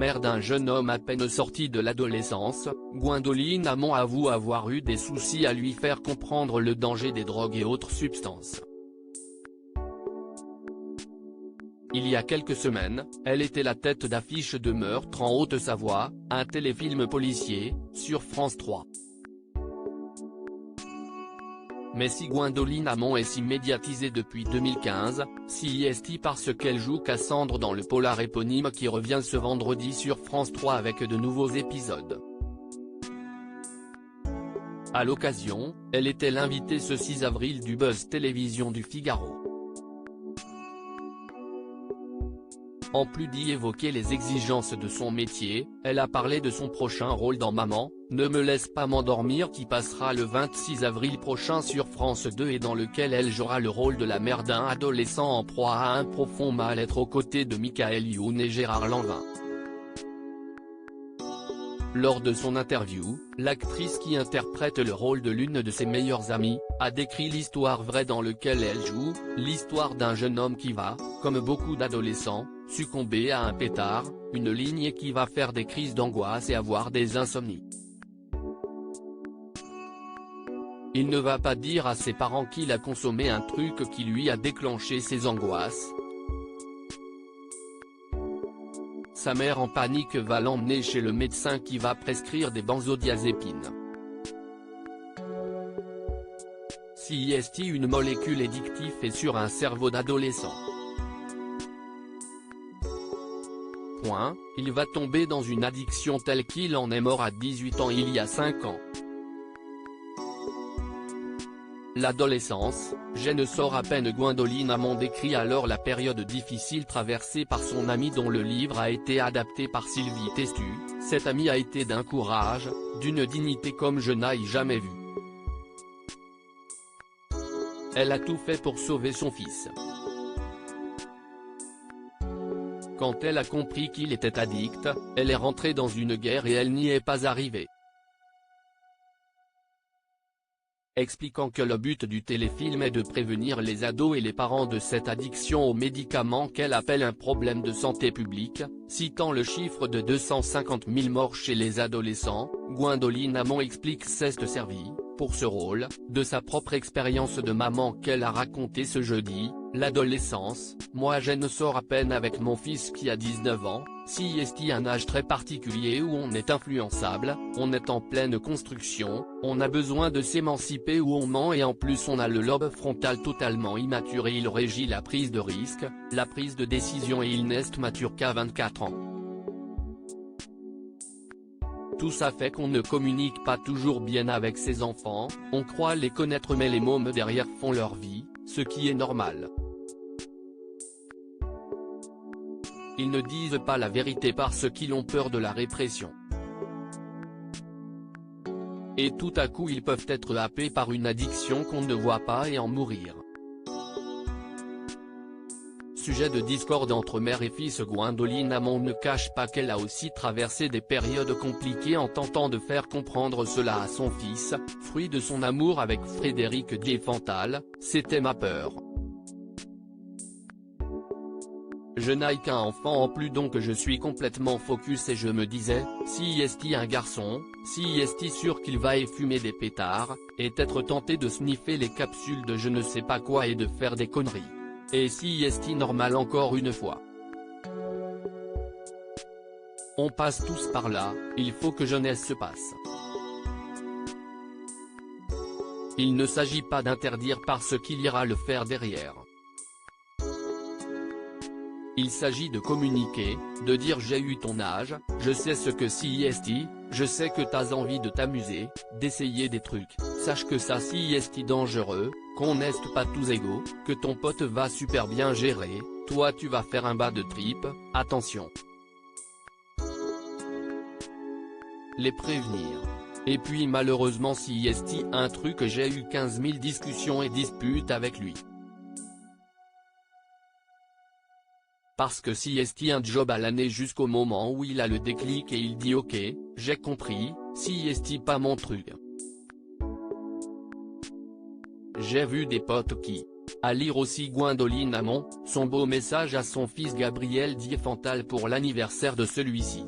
mère d'un jeune homme à peine sorti de l'adolescence, Gwendoline Amon avoue avoir eu des soucis à lui faire comprendre le danger des drogues et autres substances. Il y a quelques semaines, elle était la tête d'affiche de Meurtre en Haute-Savoie, un téléfilm policier, sur France 3. Mais si Gwendoline Amon est si médiatisée depuis 2015, si est-il parce qu'elle joue Cassandre dans le polar éponyme qui revient ce vendredi sur France 3 avec de nouveaux épisodes. À l'occasion, elle était l'invitée ce 6 avril du Buzz Télévision du Figaro. En plus d'y évoquer les exigences de son métier, elle a parlé de son prochain rôle dans Maman, ne me laisse pas m'endormir qui passera le 26 avril prochain sur France 2 et dans lequel elle jouera le rôle de la mère d'un adolescent en proie à un profond mal-être aux côtés de Michael Youn et Gérard Lanvin. Lors de son interview, l'actrice qui interprète le rôle de l'une de ses meilleures amies, a décrit l'histoire vraie dans laquelle elle joue, l'histoire d'un jeune homme qui va, comme beaucoup d'adolescents, succomber à un pétard, une ligne qui va faire des crises d'angoisse et avoir des insomnies. Il ne va pas dire à ses parents qu'il a consommé un truc qui lui a déclenché ses angoisses. Sa mère en panique va l'emmener chez le médecin qui va prescrire des benzodiazépines. Si est une molécule addictive et sur un cerveau d'adolescent. Il va tomber dans une addiction telle qu'il en est mort à 18 ans il y a 5 ans. L'adolescence, je ne sors à peine. Gwendoline Amon décrit alors la période difficile traversée par son amie dont le livre a été adapté par Sylvie Testu. Cette amie a été d'un courage, d'une dignité comme je n'aille jamais vu. Elle a tout fait pour sauver son fils. Quand elle a compris qu'il était addict, elle est rentrée dans une guerre et elle n'y est pas arrivée. Expliquant que le but du téléfilm est de prévenir les ados et les parents de cette addiction aux médicaments qu'elle appelle un problème de santé publique, citant le chiffre de 250 000 morts chez les adolescents, Gwendoline Amon explique s'être servie, pour ce rôle, de sa propre expérience de maman qu'elle a raconté ce jeudi. L'adolescence, moi je ne sors à peine avec mon fils qui a 19 ans, si est un âge très particulier où on est influençable, on est en pleine construction, on a besoin de s'émanciper où on ment et en plus on a le lobe frontal totalement immature et il régit la prise de risque, la prise de décision et il n'est mature qu'à 24 ans. Tout ça fait qu'on ne communique pas toujours bien avec ses enfants, on croit les connaître mais les mômes derrière font leur vie, ce qui est normal. Ils ne disent pas la vérité parce qu'ils ont peur de la répression. Et tout à coup ils peuvent être happés par une addiction qu'on ne voit pas et en mourir. Sujet de discorde entre mère et fils. Gwendoline Amon ne cache pas qu'elle a aussi traversé des périodes compliquées en tentant de faire comprendre cela à son fils, fruit de son amour avec Frédéric Diefenthal, c'était ma peur. Je n'ai qu'un enfant en plus donc je suis complètement focus et je me disais, si est un garçon, si est sûr qu'il va fumer des pétards, et être tenté de sniffer les capsules de je ne sais pas quoi et de faire des conneries. Et si est normal encore une fois. On passe tous par là, il faut que jeunesse se passe. Il ne s'agit pas d'interdire parce qu'il ira le faire derrière. Il s'agit de communiquer, de dire j'ai eu ton âge, je sais ce que si est, je sais que t'as envie de t'amuser, d'essayer des trucs, sache que ça si est dangereux, qu'on n'est pas tous égaux, que ton pote va super bien gérer, toi tu vas faire un bas de trip, attention. Les prévenir. Et puis malheureusement si est un truc j'ai eu 15 000 discussions et disputes avec lui. Parce que si est un job à l'année jusqu'au moment où il a le déclic et il dit ok, j'ai compris, si est pas mon truc. J'ai vu des potes qui, À lire aussi Gwendoline Amon, son beau message à son fils Gabriel Diefenthal pour l'anniversaire de celui-ci.